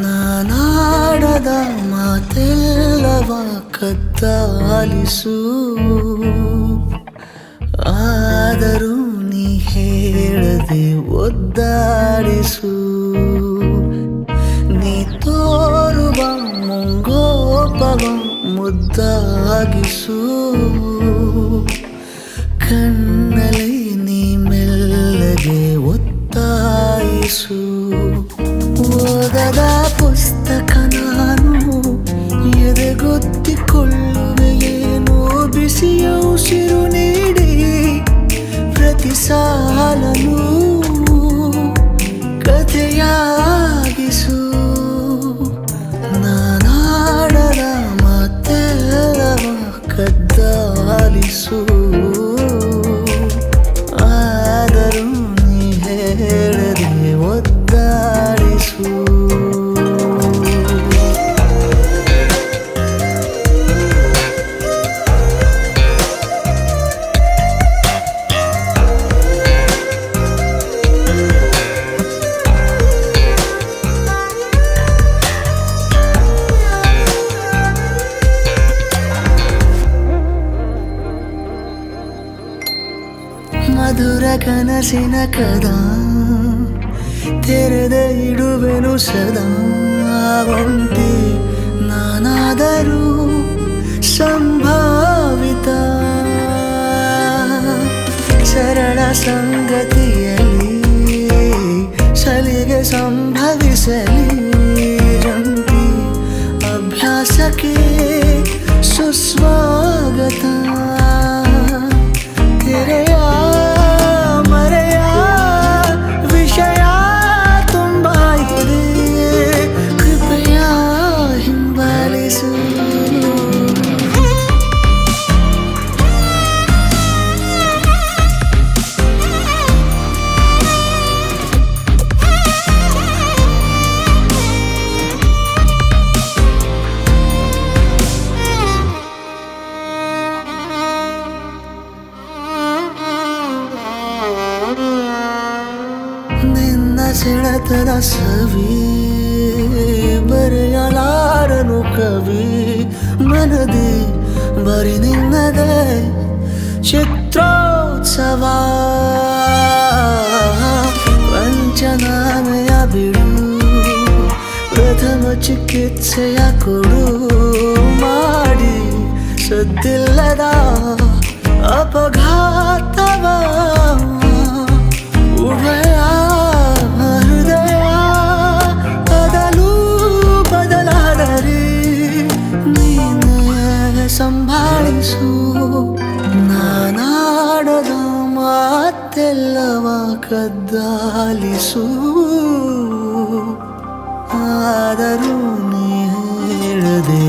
ನಾನಾಡದ ಮಾತೆಲ್ಲವ ಕದ್ದಾಲಿಸು, ಆದರೂ ನೀ ಹೇಳದೆ ಒದ್ದಾಡಿಸು. ನೀ ತೋರುವ ಮುಂಗೋಪವ ಮುದ್ದಾಗಿಸು, ಕಣ್ಣಲ್ಲಿ ನೀ ಮೆಲ್ಲಗೆ ಒತ್ತಾಯಿಸು. ಓದದ ಪುಸ್ತಕ ನಾನು ಎದೆಗೊತ್ತಿಕೊಳ್ಳುವೆ, ಏನೋ ಬಿಸಿಯ ಉಸಿರು ನೀಡಿ ಪ್ರತಿ ಸಾಲನು ಕಥೆಯಾಗಿಸು. ನಾನಾಡದ ಮಾತೆಲ್ಲವ ಕದ್ದಾಲಿಸು, ಆದರೂ ನೀ ಹೇಳದೆ ಒದ್ದಾಡಿಸು. ಮಧುರ ಕನಸಿನ ಕದ ತೆರೆದ ಇಡುವೆನು ಸದಾ. ಒಂಟಿ ನಾನಾದರೂ ಸಂಭಾವಿತ, ಸರಳ ಸಂಗತಿಯಲ್ಲಿ ಸಲಿಗೆ ಸಂಭವಿಸಲಿ. ಜಂಟಿ ಅಭ್ಯಾಸಕ್ಕೆ ಸುಸ್ವಾಗತ. ತೆರೆಯ ಮರೆಯ ವಿಷಯ ತುಂಬ ಇದೆ, ಕೃಪೆಯ ಹಿಂಬಾಲಿಸು. ನಿನ್ನ ಸೆಳೆತದ ಸವಿ ಬರೆಯಲಾರನು ಕವಿ, ಮನದಿ ಬರಿ ನಿನ್ನದೇ ಚಿತ್ರೋತ್ಸವ. ಪಂಚನಾಮೆಯ ಬಿಡು, ಪ್ರಥಮ ಚಿಕಿತ್ಸೆಯ ಕೊಡು ಮಾಡಿ ಸದ್ದಿಲ್ಲದ ಅಪಘಾತವ. ಉಭಯ ಹೃದಯ ಬದಲು ಬದಲಾದರೆ ನೀನೇ ಸಂಭಾಳಿಸು. ನಾನಾಡದ ಮಾತೆಲ್ಲವ ಕದ್ದಾಲಿಸು, ಆದರೂ ನೀ ಹೇಳದೆ